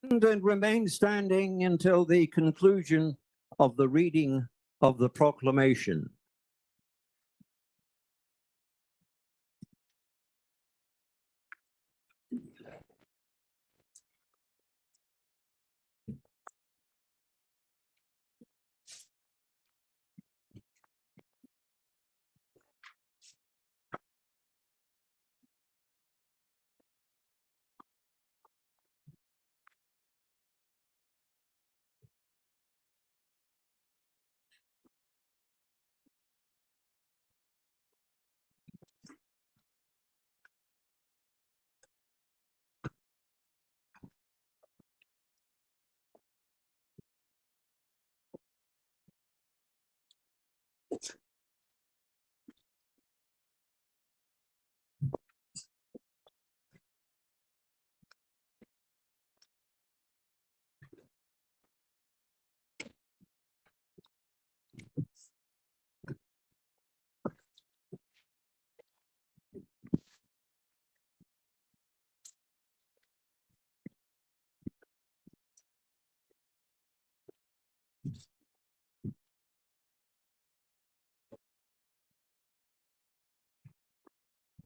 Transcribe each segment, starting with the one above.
And remain standing until the conclusion of the reading of the proclamation.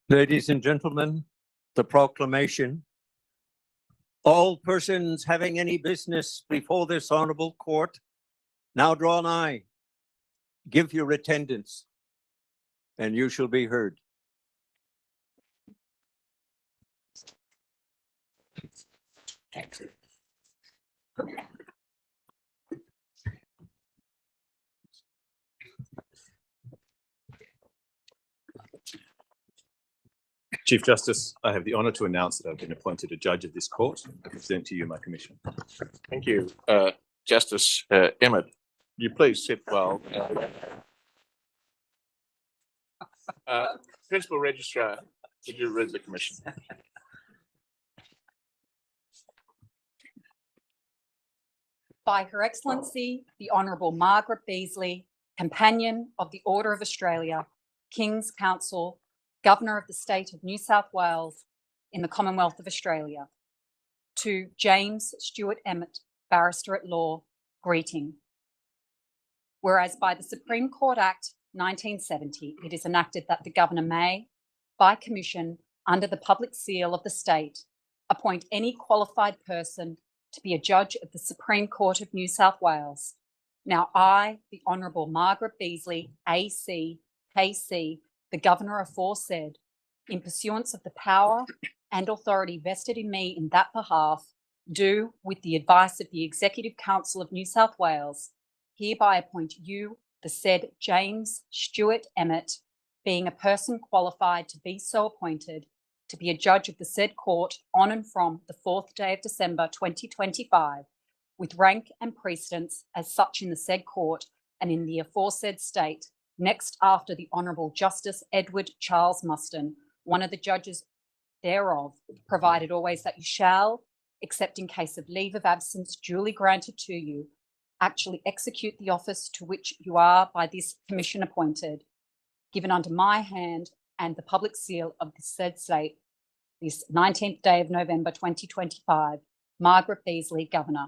Ladies and gentlemen, the proclamation. All persons having any business before this honorable court now draw nigh. Give your attendance, and you shall be heard. Chief Justice, I have the honour to announce that I've been appointed a judge of this court. I present to you my commission. Thank you. Justice Emmett, you please sit well. Principal Registrar, would you read the commission? By Her Excellency, the Honourable Margaret Beazley, Companion of the Order of Australia, King's Counsel, Governor of the State of New South Wales in the Commonwealth of Australia. To James Stewart Emmett, Barrister at Law, greeting. Whereas by the Supreme Court Act 1970, it is enacted that the Governor may, by commission, under the public seal of the state, appoint any qualified person to be a judge of the Supreme Court of New South Wales. Now I, the Honourable Margaret Beazley, AC, KC, the Governor aforesaid, in pursuance of the power and authority vested in me in that behalf, do, with the advice of the Executive Council of New South Wales, hereby appoint you, the said James Stewart Emmett, being a person qualified to be so appointed, to be a judge of the said court on and from the 4th day of December 2025, with rank and precedence as such in the said court and in the aforesaid state, next after the Honourable Justice Edward Charles Muston, one of the judges thereof, provided always that you shall, except in case of leave of absence duly granted to you, actually execute the office to which you are by this commission appointed, given under my hand and the public seal of the said state, this 19th day of November 2025, Margaret Beazley, Governor.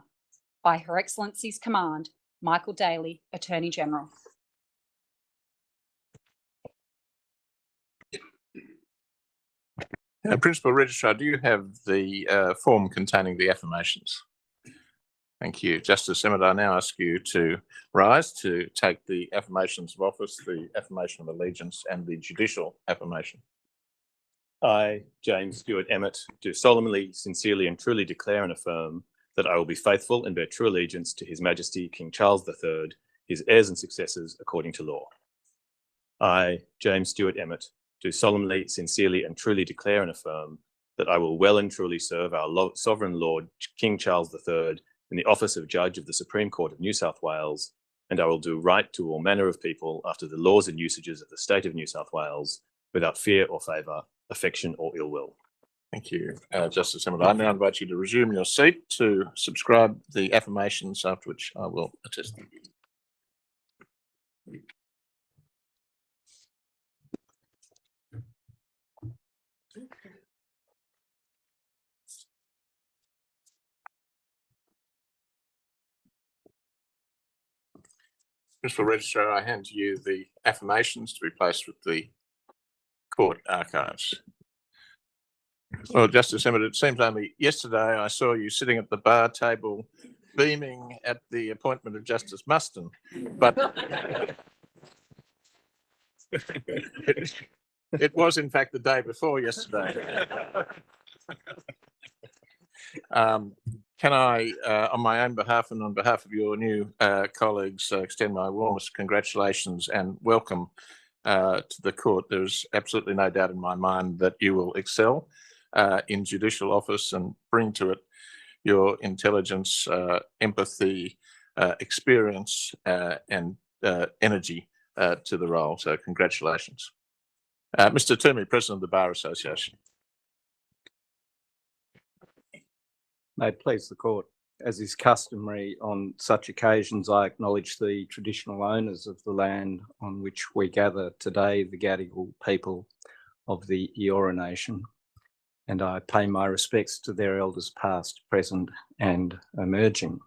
By Her Excellency's command, Michael Daly, Attorney General. Principal Registrar, do you have the form containing the affirmations? Thank you. Justice Emmett, I now ask you to rise to take the affirmations of office, the affirmation of allegiance, and the judicial affirmation. I, James Stewart Emmett, do solemnly, sincerely, and truly declare and affirm that I will be faithful and bear true allegiance to His Majesty King Charles III, his heirs and successors, according to law. I, James Stewart Emmett, do solemnly, sincerely, and truly declare and affirm that I will well and truly serve our Sovereign Lord King Charles III in the office of Judge of the Supreme Court of New South Wales, and I will do right to all manner of people after the laws and usages of the State of New South Wales, without fear or favour, affection or ill will. Thank you, Justice Emmett. I now invite you to resume your seat to subscribe the affirmations, after which I will attest them. Mr. Registrar, I hand to you the affirmations to be placed with the court archives. Well, Justice Emmett, it seems only yesterday I saw you sitting at the bar table beaming at the appointment of Justice Muston, but it was in fact the day before yesterday. Can I, on my own behalf and on behalf of your new colleagues, extend my warmest congratulations and welcome to the court. There's absolutely no doubt in my mind that you will excel in judicial office and bring to it your intelligence, empathy, experience and energy to the role. So congratulations. Mr. Toomey, President of the Bar Association. May it please the court. As is customary on such occasions, I acknowledge the traditional owners of the land on which we gather today, the Gadigal people of the Eora Nation, and I pay my respects to their elders past, present and emerging.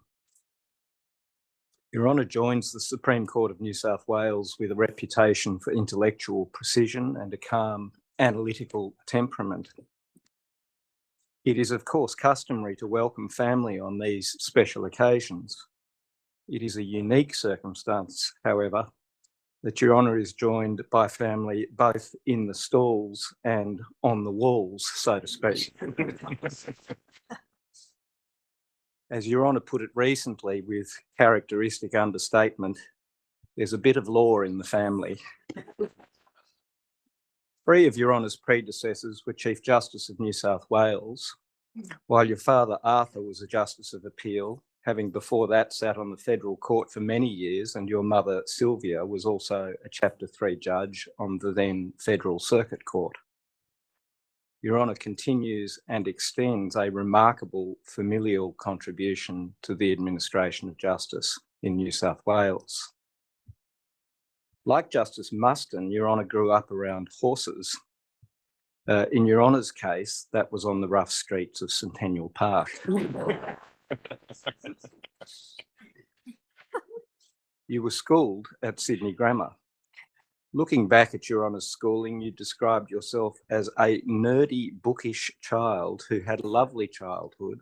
Your Honour joins the Supreme Court of New South Wales with a reputation for intellectual precision and a calm, analytical temperament. It is, of course, customary to welcome family on these special occasions. It is a unique circumstance, however, that Your Honour is joined by family both in the stalls and on the walls, so to speak. As Your Honour put it recently with characteristic understatement, there's a bit of law in the family. 3 of Your Honour's predecessors were Chief Justice of New South Wales, while your father Arthur was a Justice of Appeal, having before that sat on the Federal Court for many years, and your mother Sylvia was also a Chapter 3 judge on the then Federal Circuit Court. Your Honour continues and extends a remarkable familial contribution to the administration of justice in New South Wales. Like Justice Muston, Your Honour grew up around horses. In Your Honour's case, that was on the rough streets of Centennial Park. You were schooled at Sydney Grammar. Looking back at Your Honour's schooling, you described yourself as a nerdy, bookish child who had a lovely childhood,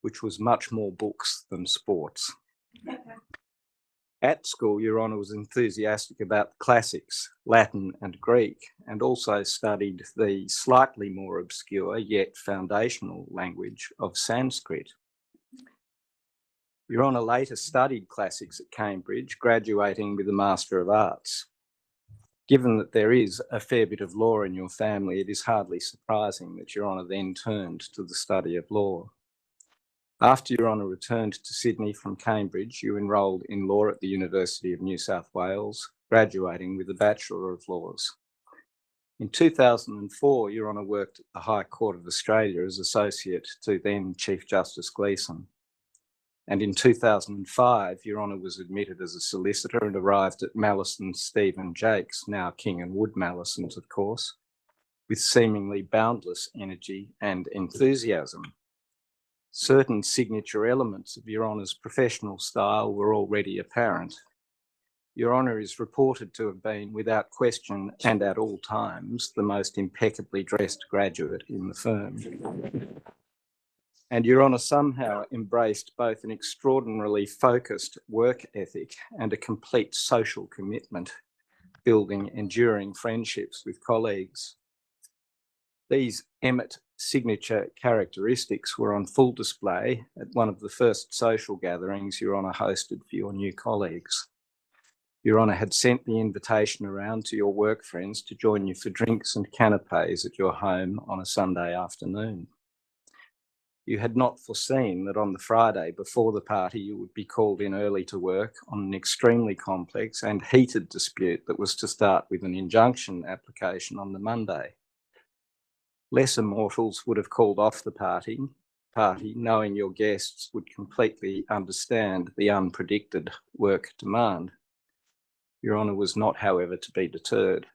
which was much more books than sports. At school, Your Honour was enthusiastic about the classics, Latin and Greek, and also studied the slightly more obscure yet foundational language of Sanskrit. Your Honour later studied classics at Cambridge, graduating with a Master of Arts. Given that there is a fair bit of law in your family, it is hardly surprising that Your Honour then turned to the study of law. After Your Honour returned to Sydney from Cambridge, you enrolled in law at the University of New South Wales, graduating with a Bachelor of Laws. In 2004, Your Honour worked at the High Court of Australia as Associate to then Chief Justice Gleeson. And in 2005, Your Honour was admitted as a solicitor and arrived at Mallison Stephen Jakes, now King and Wood Mallisons, of course, with seemingly boundless energy and enthusiasm. Certain signature elements of Your Honour's professional style were already apparent. Your Honour is reported to have been, without question and at all times, the most impeccably dressed graduate in the firm. And Your Honour somehow embraced both an extraordinarily focused work ethic and a complete social commitment, building enduring friendships with colleagues. These EMMETT signature characteristics were on full display at one of the first social gatherings Your Honour hosted for your new colleagues. Your Honour had sent the invitation around to your work friends to join you for drinks and canapes at your home on a Sunday afternoon. You had not foreseen that on the Friday before the party you would be called in early to work on an extremely complex and heated dispute that was to start with an injunction application on the Monday. Lesser mortals would have called off the party, knowing your guests would completely understand the unpredicted work demand. Your Honour was not, however, to be deterred.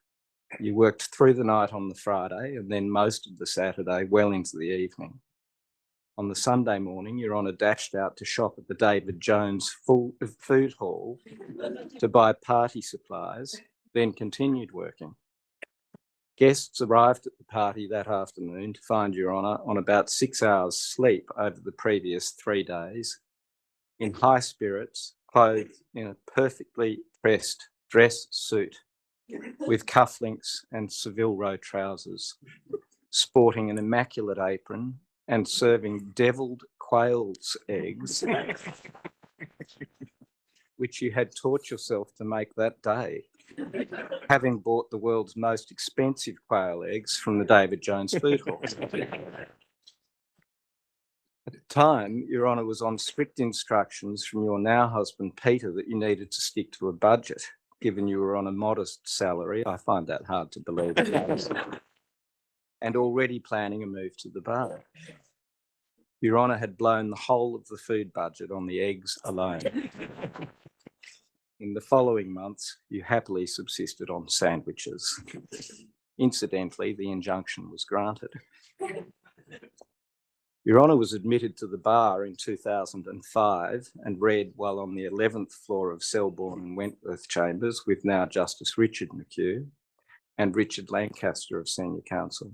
You worked through the night on the Friday and then most of the Saturday well into the evening. On the Sunday morning, Your Honour dashed out to shop at the David Jones food hall to buy party supplies, then continued working. Guests arrived at the party that afternoon to find Your Honour on about 6 hours sleep over the previous 3 days, in high spirits, clothed in a perfectly pressed dress suit with cufflinks and Savile Row trousers, sporting an immaculate apron and serving devilled quail's eggs, which you had taught yourself to make that day, having bought the world's most expensive quail eggs from the David Jones food hall. At the time, Your Honour was on strict instructions from your now husband, Peter, that you needed to stick to a budget. Given you were on a modest salary, I find that hard to believe, and already planning a move to the bar. Your Honour had blown the whole of the food budget on the eggs alone. In the following months, you happily subsisted on sandwiches. Incidentally, the injunction was granted. Your Honour was admitted to the bar in 2005 and read while on the 11th floor of Selborne and Wentworth Chambers with now Justice Richard McHugh and Richard Lancaster of Senior Counsel.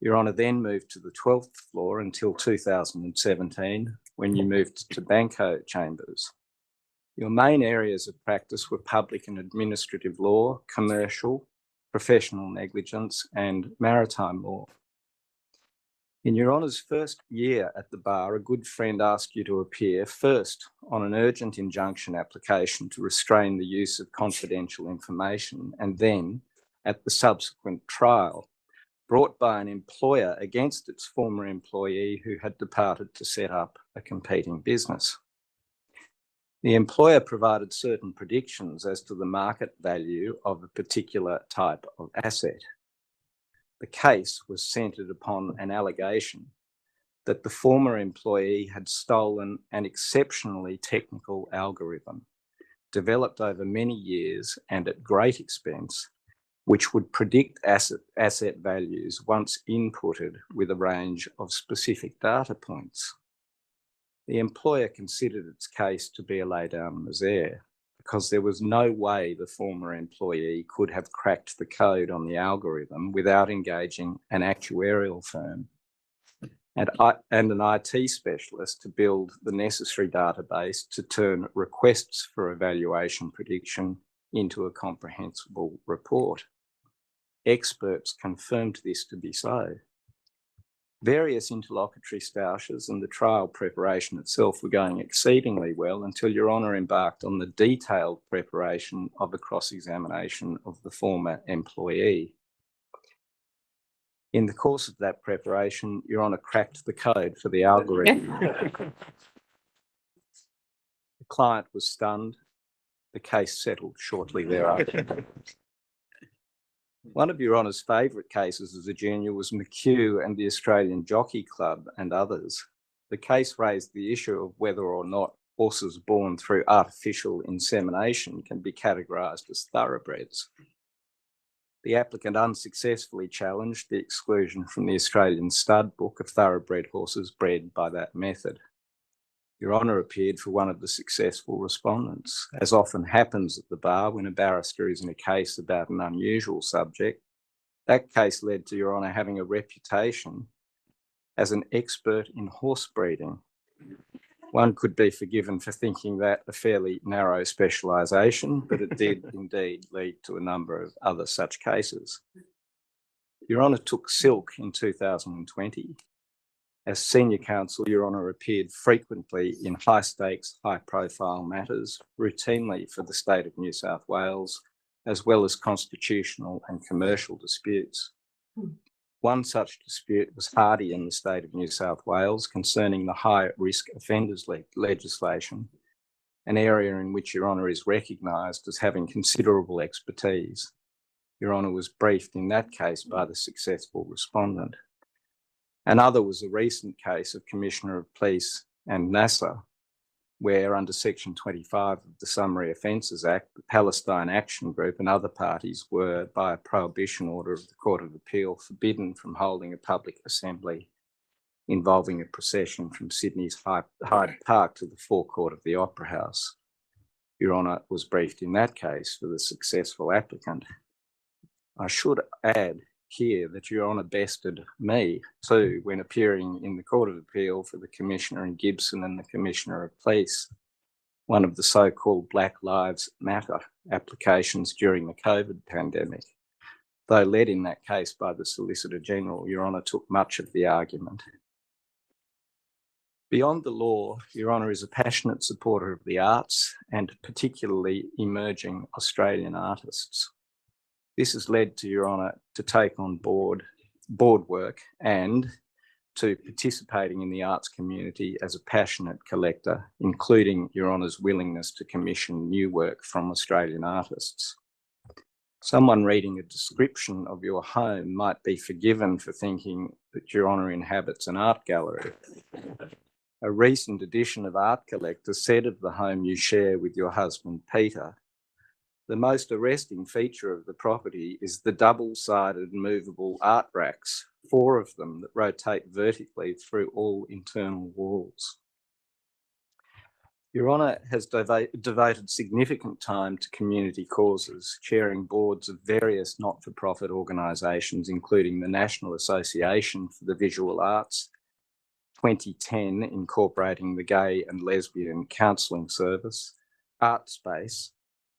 Your Honour then moved to the 12th floor until 2017, when you moved to Banco Chambers. Your main areas of practice were public and administrative law, commercial, professional negligence, and maritime law. In Your Honour's first year at the bar, a good friend asked you to appear first on an urgent injunction application to restrain the use of confidential information, and then at the subsequent trial, brought by an employer against its former employee who had departed to set up a competing business. The employer provided certain predictions as to the market value of a particular type of asset. The case was centred upon an allegation that the former employee had stolen an exceptionally technical algorithm developed over many years and at great expense, which would predict asset values once inputted with a range of specific data points. The employer considered its case to be a lay-down misere because there was no way the former employee could have cracked the code on the algorithm without engaging an actuarial firm and an IT specialist to build the necessary database to turn requests for evaluation prediction into a comprehensible report. Experts confirmed this to be so. Various interlocutory stoushes and the trial preparation itself were going exceedingly well until Your Honour embarked on the detailed preparation of a cross-examination of the former employee. In the course of that preparation, Your Honour cracked the code for the algorithm. The client was stunned. The case settled shortly thereafter. One of Your Honour's favourite cases as a junior was McHugh and the Australian Jockey Club and others. The case raised the issue of whether or not horses born through artificial insemination can be categorised as thoroughbreds. The applicant unsuccessfully challenged the exclusion from the Australian Stud Book of thoroughbred horses bred by that method. Your Honour appeared for one of the successful respondents. As often happens at the bar when a barrister is in a case about an unusual subject, that case led to Your Honour having a reputation as an expert in horse breeding. One could be forgiven for thinking that a fairly narrow specialisation, but it did indeed lead to a number of other such cases. Your Honour took silk in 2020. As Senior Counsel, Your Honour appeared frequently in high-stakes, high-profile matters, routinely for the State of New South Wales, as well as constitutional and commercial disputes. One such dispute was hardy in the State of New South Wales concerning the high-risk offenders legislation, an area in which Your Honour is recognised as having considerable expertise. Your Honour was briefed in that case by the successful respondent. Another was a recent case of Commissioner of Police and NASA, where under Section 25 of the Summary Offences Act, the Palestine Action Group and other parties were, by a prohibition order of the Court of Appeal, forbidden from holding a public assembly involving a procession from Sydney's Hyde Park to the forecourt of the Opera House. Your Honour was briefed in that case for the successful applicant. I should add here that Your Honour bested me too when appearing in the Court of Appeal for the Commissioner in Gibson and the Commissioner of Police, one of the so-called Black Lives Matter applications during the COVID pandemic. Though led in that case by the Solicitor General, Your Honour took much of the argument. Beyond the law, Your Honour is a passionate supporter of the arts and particularly emerging Australian artists. This has led to Your Honour to take on board work and to participating in the arts community as a passionate collector, including Your Honour's willingness to commission new work from Australian artists. Someone reading a description of your home might be forgiven for thinking that Your Honour inhabits an art gallery. A recent edition of Art Collector said of the home you share with your husband, Peter, the most arresting feature of the property is the double-sided movable art racks, 4 of them that rotate vertically through all internal walls. Your Honour has devoted significant time to community causes, chairing boards of various not-for-profit organisations, including the National Association for the Visual Arts, 2010 incorporating the Gay and Lesbian Counselling Service, Art Space,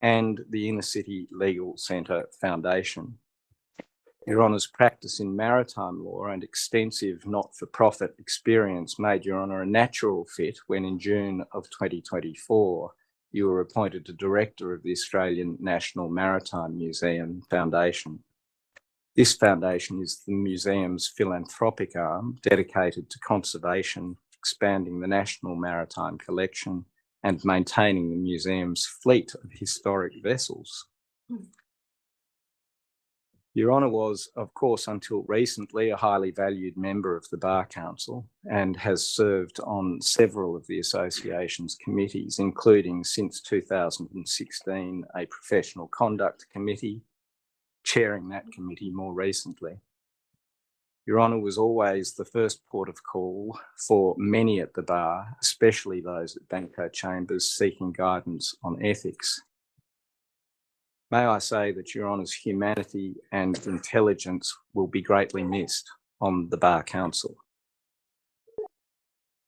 and the Inner City Legal Centre Foundation. Your Honour's practice in maritime law and extensive not-for-profit experience made Your Honour a natural fit when in June of 2024, you were appointed to Director of the Australian National Maritime Museum Foundation. This foundation is the museum's philanthropic arm dedicated to conservation, expanding the National Maritime Collection, and maintaining the museum's fleet of historic vessels. Your Honour was, of course, until recently a highly valued member of the Bar Council and has served on several of the association's committees, including since 2016 a professional conduct committee, chairing that committee more recently. Your Honour was always the first port of call for many at the bar, especially those at Banco Chambers seeking guidance on ethics. May I say that Your Honour's humanity and intelligence will be greatly missed on the Bar Council.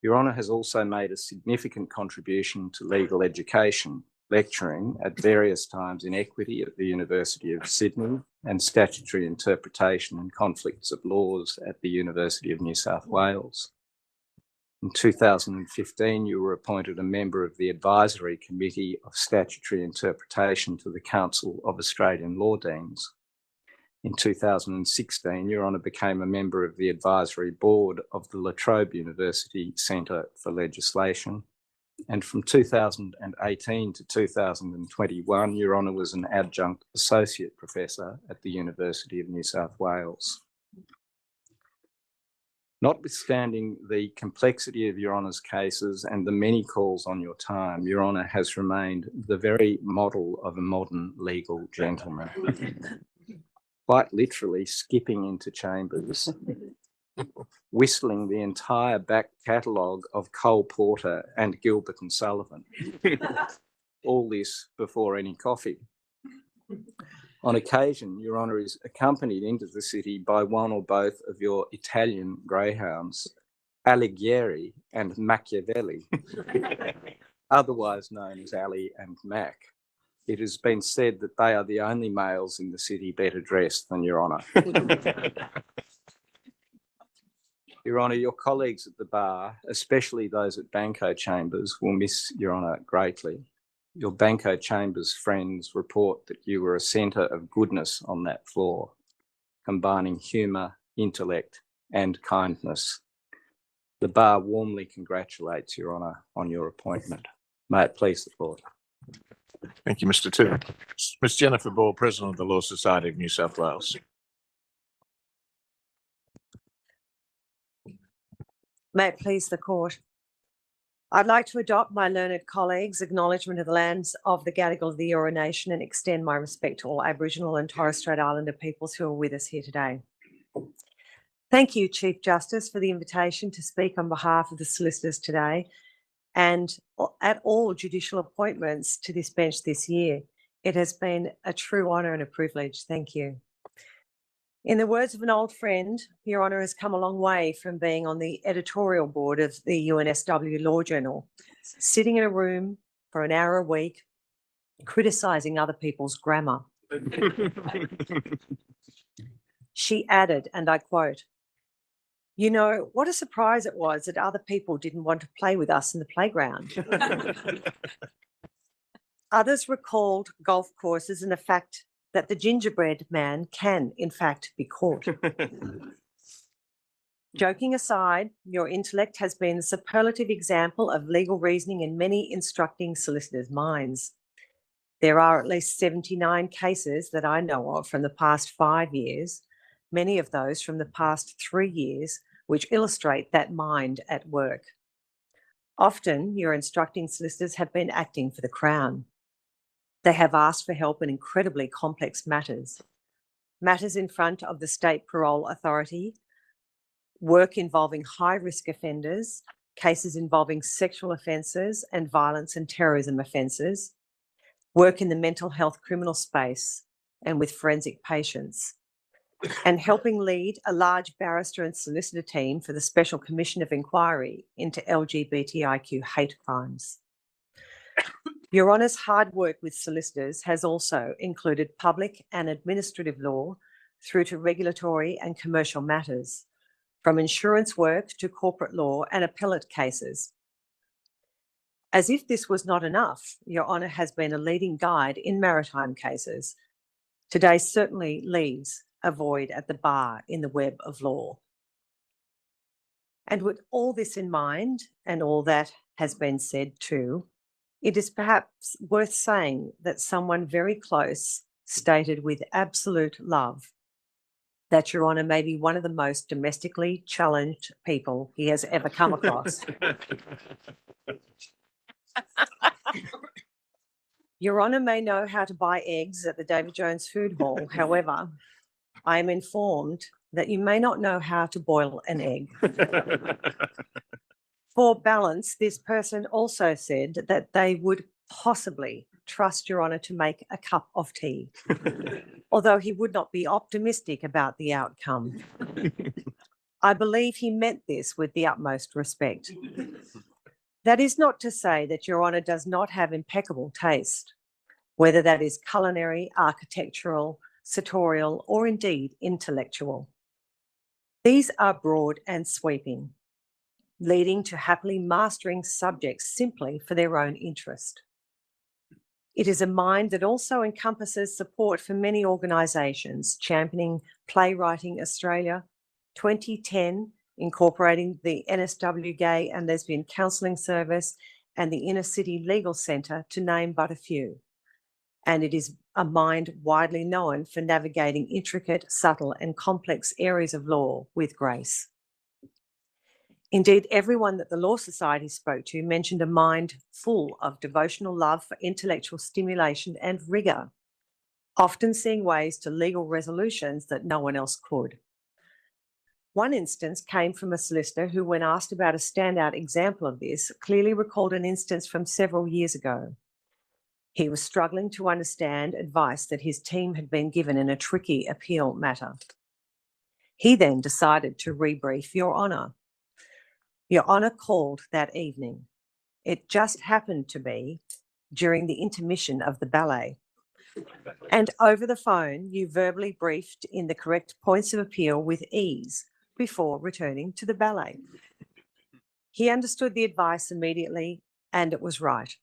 Your Honour has also made a significant contribution to legal education, lecturing at various times in equity at the University of Sydney and statutory interpretation and conflicts of laws at the University of New South Wales. In 2015, you were appointed a member of the Advisory Committee of Statutory Interpretation to the Council of Australian Law Deans. In 2016, Your Honour became a member of the Advisory Board of the La Trobe University Centre for Legislation. And from 2018 to 2021, Your Honour was an adjunct associate professor at the University of New South Wales. Notwithstanding the complexity of Your Honour's cases and the many calls on your time, Your Honour has remained the very model of a modern legal gentleman, quite literally skipping into chambers, whistling the entire back catalogue of Cole Porter and Gilbert and Sullivan. All this before any coffee. On occasion, Your Honour is accompanied into the city by one or both of your Italian greyhounds, Alighieri and Machiavelli, otherwise known as Ali and Mac. It has been said that they are the only males in the city better dressed than Your Honour. Your Honour, your colleagues at the bar, especially those at Banco Chambers, will miss Your Honour greatly. Your Banco Chambers friends report that you were a centre of goodness on that floor, combining humour, intellect and kindness. The bar warmly congratulates Your Honour on your appointment. May it please the Court. Thank you, Mr. Tu. Ms. Jennifer Ball, President of the Law Society of New South Wales. May it please the Court. I'd like to adopt my learned colleagues' acknowledgement of the lands of the Gadigal of the Eora Nation and extend my respect to all Aboriginal and Torres Strait Islander peoples who are with us here today. Thank you, Chief Justice, for the invitation to speak on behalf of the solicitors today and at all judicial appointments to this bench this year. It has been a true honour and a privilege. Thank you. In the words of an old friend, Your Honour has come a long way from being on the editorial board of the UNSW Law Journal, sitting in a room for an hour a week, criticising other people's grammar. She added, and I quote, "You know, what a surprise it was that other people didn't want to play with us in the playground." Others recalled golf courses and the fact that the gingerbread man can, in fact, be caught. Joking aside, your intellect has been the superlative example of legal reasoning in many instructing solicitors' minds. There are at least 79 cases that I know of from the past 5 years, many of those from the past 3 years, which illustrate that mind at work. Often, your instructing solicitors have been acting for the Crown. They have asked for help in incredibly complex matters. Matters in front of the State Parole Authority, work involving high-risk offenders, cases involving sexual offences and violence and terrorism offences, work in the mental health criminal space and with forensic patients, and helping lead a large barrister and solicitor team for the Special Commission of Inquiry into LGBTIQ hate crimes. Your Honour's hard work with solicitors has also included public and administrative law through to regulatory and commercial matters, from insurance work to corporate law and appellate cases. As if this was not enough, Your Honour has been a leading guide in maritime cases. Today certainly leaves a void at the bar in the web of law. And with all this in mind, and all that has been said too, it is perhaps worth saying that someone very close stated with absolute love that Your Honour may be one of the most domestically challenged people he has ever come across. Your Honour may know how to buy eggs at the David Jones Food Hall. However, I am informed that you may not know how to boil an egg. For balance, this person also said that they would possibly trust Your Honour to make a cup of tea, although he would not be optimistic about the outcome. I believe he meant this with the utmost respect. That is not to say that Your Honour does not have impeccable taste, whether that is culinary, architectural, sartorial, or indeed intellectual. These are broad and sweeping, leading to happily mastering subjects simply for their own interest. It is a mind that also encompasses support for many organisations championing Playwriting Australia, 2010 incorporating the NSW Gay and Lesbian Counselling Service and the Inner City Legal Centre, to name but a few. And it is a mind widely known for navigating intricate, subtle and complex areas of law with grace. Indeed, everyone that the Law Society spoke to mentioned a mind full of devotional love for intellectual stimulation and rigour, often seeing ways to legal resolutions that no one else could. One instance came from a solicitor who, when asked about a standout example of this, clearly recalled an instance from several years ago. He was struggling to understand advice that his team had been given in a tricky appeal matter. He then decided to rebrief Your Honour. Your Honour called that evening. It just happened to be during the intermission of the ballet. And over the phone, you verbally briefed in the correct points of appeal with ease before returning to the ballet. He understood the advice immediately, and it was right.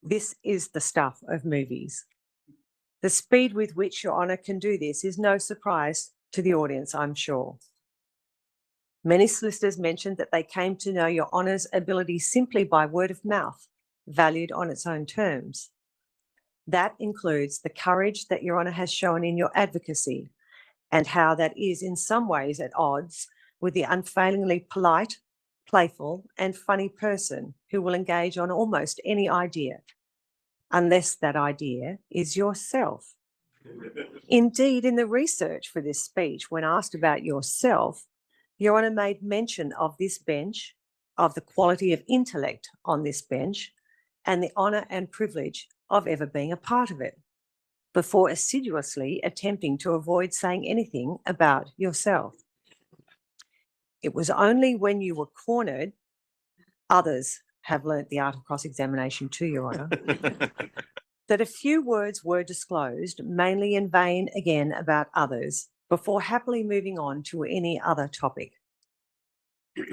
This is the stuff of movies. The speed with which Your Honour can do this is no surprise to the audience, I'm sure. Many solicitors mentioned that they came to know Your Honour's ability simply by word of mouth, valued on its own terms. That includes the courage that Your Honour has shown in your advocacy, and how that is in some ways at odds with the unfailingly polite, playful and funny person who will engage on almost any idea, unless that idea is yourself. Indeed, in the research for this speech, when asked about yourself, Your Honour made mention of this bench, of the quality of intellect on this bench, and the honour and privilege of ever being a part of it, before assiduously attempting to avoid saying anything about yourself. It was only when you were cornered, others have learnt the art of cross-examination too, Your Honour, that a few words were disclosed, mainly in vain again about others, before happily moving on to any other topic.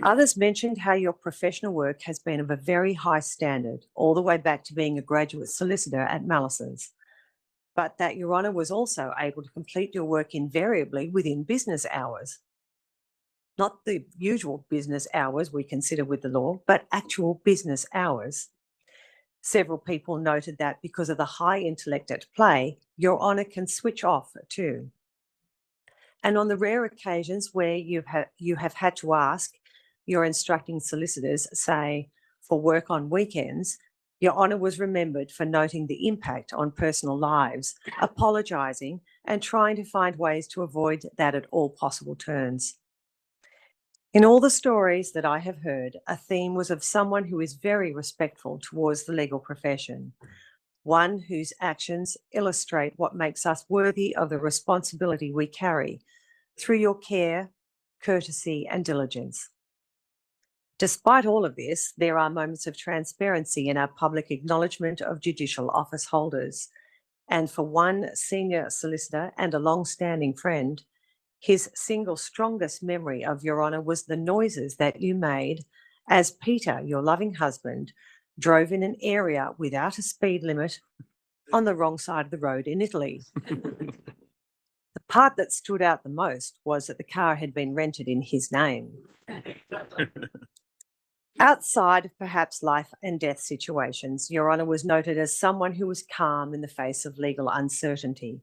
Others mentioned how your professional work has been of a very high standard, all the way back to being a graduate solicitor at Mallison's, but that Your Honour was also able to complete your work invariably within business hours. Not the usual business hours we consider with the law, but actual business hours. Several people noted that because of the high intellect at play, Your Honour can switch off too. And on the rare occasions where you have had to ask your instructing solicitors, say, for work on weekends, Your Honour was remembered for noting the impact on personal lives, apologising and trying to find ways to avoid that at all possible turns. In all the stories that I have heard, a theme was of someone who is very respectful towards the legal profession, one whose actions illustrate what makes us worthy of the responsibility we carry through your care, courtesy and diligence. Despite all of this, there are moments of transparency in our public acknowledgement of judicial office holders. And for one senior solicitor and a long-standing friend, his single strongest memory of Your Honour was the noises that you made as Peter, your loving husband, drove in an area without a speed limit on the wrong side of the road in Italy. The part that stood out the most was that the car had been rented in his name. Outside of perhaps life and death situations, Your Honour was noted as someone who was calm in the face of legal uncertainty.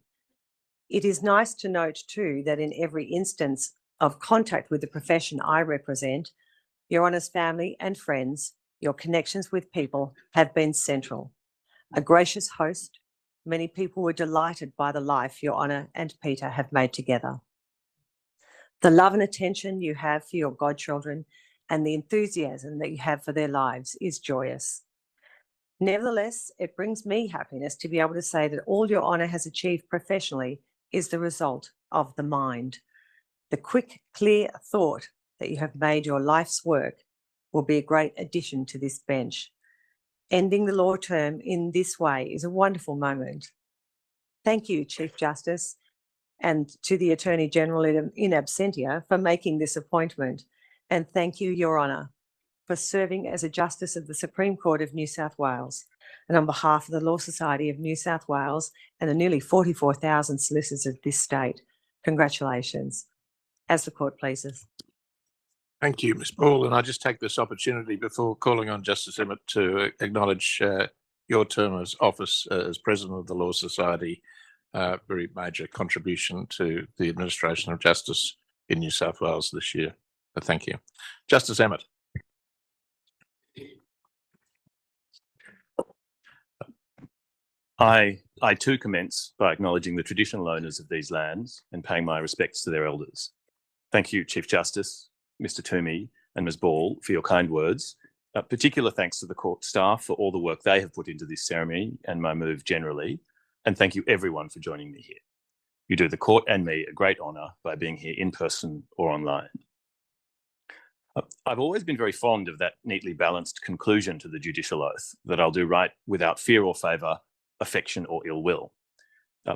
It is nice to note too that in every instance of contact with the profession I represent, Your Honour's family and friends, your connections with people have been central. A gracious host, many people were delighted by the life Your Honour and Peter have made together. The love and attention you have for your godchildren and the enthusiasm that you have for their lives is joyous. Nevertheless, it brings me happiness to be able to say that all Your Honour has achieved professionally is the result of the mind. The quick, clear thought that you have made your life's work will be a great addition to this bench. Ending the law term in this way is a wonderful moment. Thank you, Chief Justice, and to the Attorney General in absentia for making this appointment. And thank you, Your Honour, for serving as a Justice of the Supreme Court of New South Wales. And on behalf of the Law Society of New South Wales and the nearly 44,000 solicitors of this state, congratulations. As the court pleases. Thank you, Ms. Ball. And I just take this opportunity before calling on Justice Emmett to acknowledge your term as office as President of the Law Society, very major contribution to the administration of justice in New South Wales this year. So thank you. Justice Emmett. I too commence by acknowledging the traditional owners of these lands and paying my respects to their elders. Thank you, Chief Justice, Mr. Toomey and Ms. Ball, for your kind words. Particular thanks to the court staff for all the work they have put into this ceremony and my move generally. And thank you everyone for joining me here. You do the court and me a great honour by being here in person or online. I've always been very fond of that neatly balanced conclusion to the judicial oath, that I'll do right without fear or favour, affection or ill will.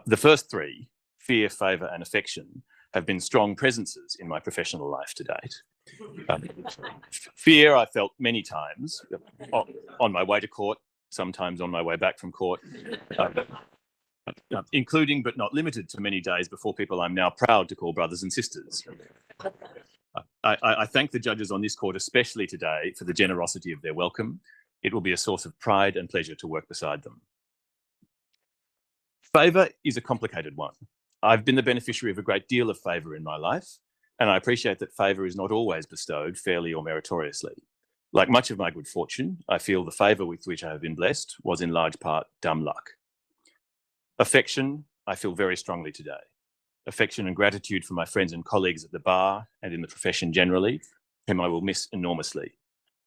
The first three, fear, favour and affection, have been strong presences in my professional life to date. Fear I felt many times on my way to court, sometimes on my way back from court, including but not limited to many days before people I'm now proud to call brothers and sisters. I thank the judges on this court especially today for the generosity of their welcome. It will be a source of pride and pleasure to work beside them. Favour is a complicated one. I've been the beneficiary of a great deal of favour in my life, and I appreciate that favour is not always bestowed fairly or meritoriously. Like much of my good fortune, I feel the favour with which I have been blessed was in large part dumb luck. Affection, I feel very strongly today. affection and gratitude for my friends and colleagues at the bar and in the profession generally, whom I will miss enormously.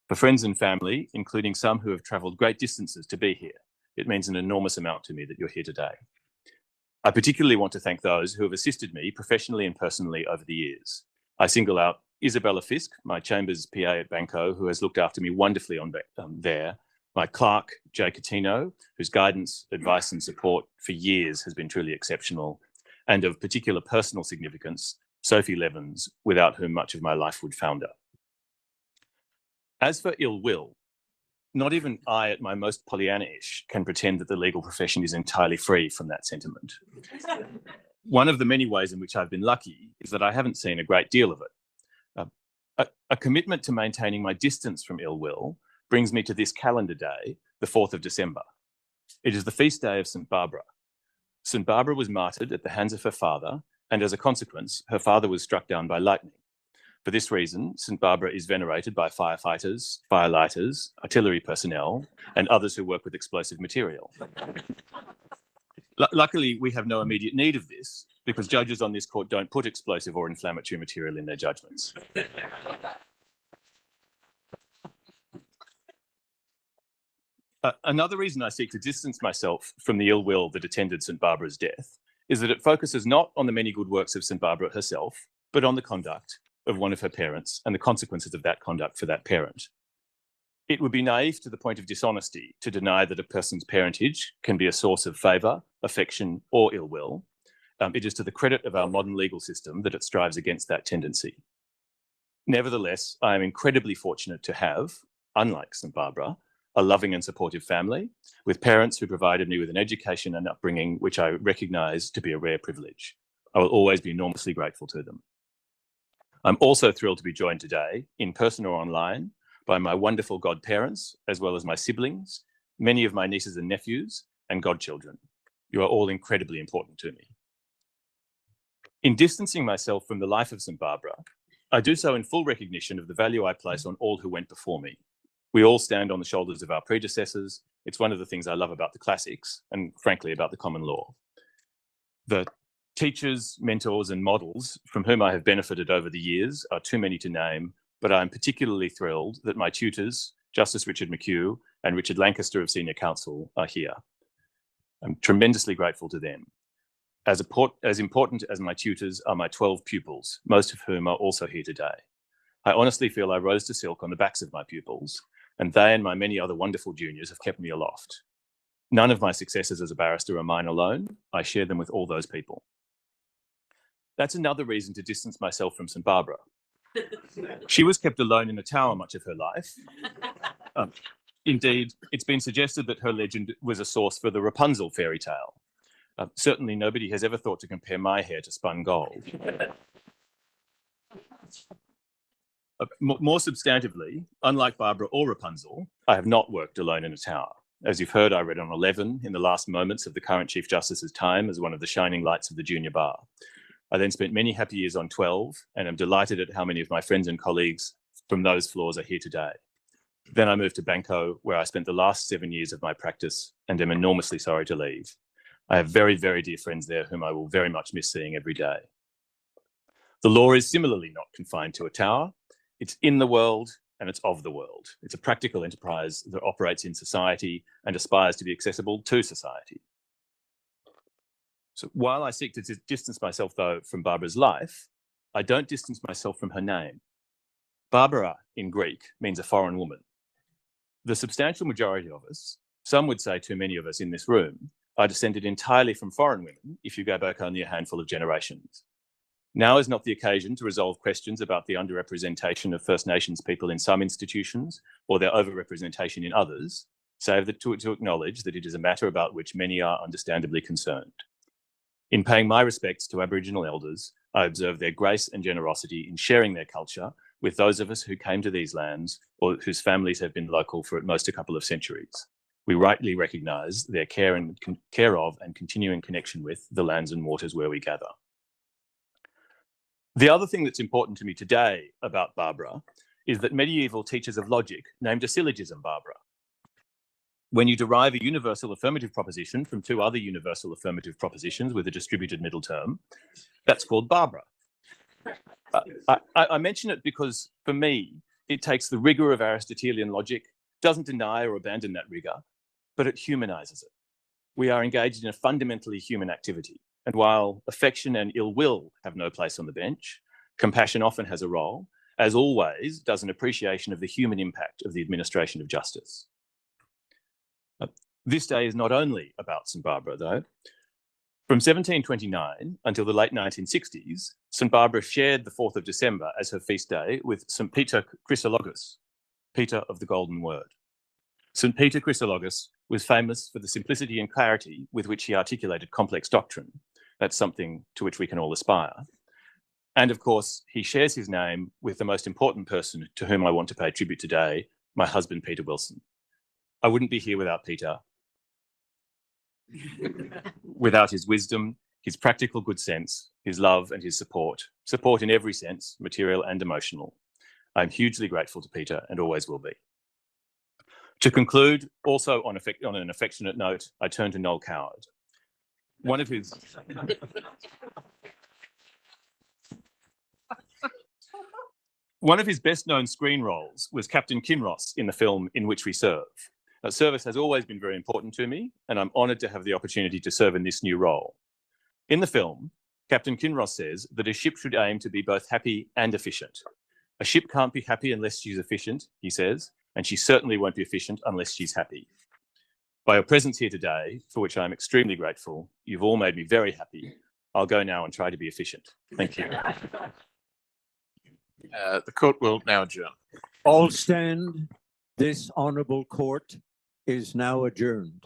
For friends and family, including some who have travelled great distances to be here, it means an enormous amount to me that you're here today. I particularly want to thank those who have assisted me professionally and personally over the years. I single out Isabella Fisk, my Chambers PA at Banco, who has looked after me wonderfully on there, my clerk, Jay Catino, whose guidance, advice and support for years has been truly exceptional, and of particular personal significance, Sophie Levens, without whom much of my life would founder. As for ill will, not even I, at my most Pollyanna-ish, can pretend that the legal profession is entirely free from that sentiment. One of the many ways in which I've been lucky is that I haven't seen a great deal of it. A commitment to maintaining my distance from ill will brings me to this calendar day, the 4th of December. It is the feast day of St. Barbara. St. Barbara was martyred at the hands of her father, and as a consequence, her father was struck down by lightning. For this reason, St. Barbara is venerated by firefighters, firelighters, artillery personnel, and others who work with explosive material. Luckily, we have no immediate need of this because judges on this court don't put explosive or inflammatory material in their judgments. Another reason I seek to distance myself from the ill will that attended St. Barbara's death is that it focuses not on the many good works of St. Barbara herself, but on the conduct of one of her parents and the consequences of that conduct for that parent. It would be naive to the point of dishonesty to deny that a person's parentage can be a source of favour, affection, or ill will. It is to the credit of our modern legal system that it strives against that tendency. Nevertheless, I am incredibly fortunate to have, unlike St. Barbara, a loving and supportive family with parents who provided me with an education and upbringing which I recognise to be a rare privilege. I will always be enormously grateful to them. I'm also thrilled to be joined today, in person or online, by my wonderful godparents, as well as my siblings, many of my nieces and nephews, and godchildren. You are all incredibly important to me. In distancing myself from the life of St. Barbara, I do so in full recognition of the value I place on all who went before me. We all stand on the shoulders of our predecessors. It's one of the things I love about the classics, and frankly, about the common law. The teachers, mentors, and models from whom I have benefited over the years are too many to name, but I'm particularly thrilled that my tutors, Justice Richard McHugh and Richard Lancaster of Senior Counsel, are here. I'm tremendously grateful to them. As important as my tutors are my 12 pupils, most of whom are also here today. I honestly feel I rose to silk on the backs of my pupils, and they and my many other wonderful juniors have kept me aloft. None of my successes as a barrister are mine alone. I share them with all those people. That's another reason to distance myself from St. Barbara. She was kept alone in a tower much of her life. Indeed, it's been suggested that her legend was a source for the Rapunzel fairy tale. Certainly nobody has ever thought to compare my hair to spun gold. More substantively, unlike Barbara or Rapunzel, I have not worked alone in a tower. As you've heard, I read on 11 in the last moments of the current Chief Justice's time as one of the shining lights of the junior bar. I then spent many happy years on 12 and am delighted at how many of my friends and colleagues from those floors are here today. Then I moved to Banco, where I spent the last 7 years of my practice and am enormously sorry to leave. I have very, very dear friends there whom I will very much miss seeing every day. The law is similarly not confined to a tower. It's in the world and it's of the world. It's a practical enterprise that operates in society and aspires to be accessible to society. So while I seek to distance myself, though, from Barbara's life, I don't distance myself from her name. Barbara in Greek means a foreign woman. The substantial majority of us, some would say too many of us in this room, are descended entirely from foreign women if you go back only a handful of generations. Now is not the occasion to resolve questions about the underrepresentation of First Nations people in some institutions or their overrepresentation in others, save to acknowledge that it is a matter about which many are understandably concerned. In paying my respects to Aboriginal elders, I observe their grace and generosity in sharing their culture with those of us who came to these lands or whose families have been local for at most a couple of centuries. We rightly recognise their care of and continuing connection with the lands and waters where we gather. The other thing that's important to me today about Barbara is that medieval teachers of logic named a syllogism Barbara. When you derive a universal affirmative proposition from two other universal affirmative propositions with a distributed middle term, that's called Barbara. I mention it because, for me, it takes the rigor of Aristotelian logic, doesn't deny or abandon that rigor, but it humanizes it. We are engaged in a fundamentally human activity. And while affection and ill will have no place on the bench, compassion often has a role, as always does an appreciation of the human impact of the administration of justice. This day is not only about St. Barbara, though. From 1729 until the late 1960s, St. Barbara shared the 4th of December as her feast day with St. Peter Chrysologus, Peter of the Golden Word. St. Peter Chrysologus was famous for the simplicity and clarity with which he articulated complex doctrine. That's something to which we can all aspire. And of course, he shares his name with the most important person to whom I want to pay tribute today, my husband, Peter Wilson. I wouldn't be here without Peter. Without his wisdom, his practical good sense, his love and his support in every sense, material and emotional. I'm hugely grateful to Peter and always will be. To conclude, also on an affectionate note, I turn to Noel Coward. One of his best known screen roles was Captain Kinross in the film In Which We Serve. Service has always been very important to me, and I'm honoured to have the opportunity to serve in this new role. In the film, Captain Kinross says that a ship should aim to be both happy and efficient. A ship can't be happy unless she's efficient, he says, and she certainly won't be efficient unless she's happy. By your presence here today, for which I'm extremely grateful, you've all made me very happy. I'll go now and try to be efficient. Thank you. The court will now adjourn. All stand. This honourable court is now adjourned.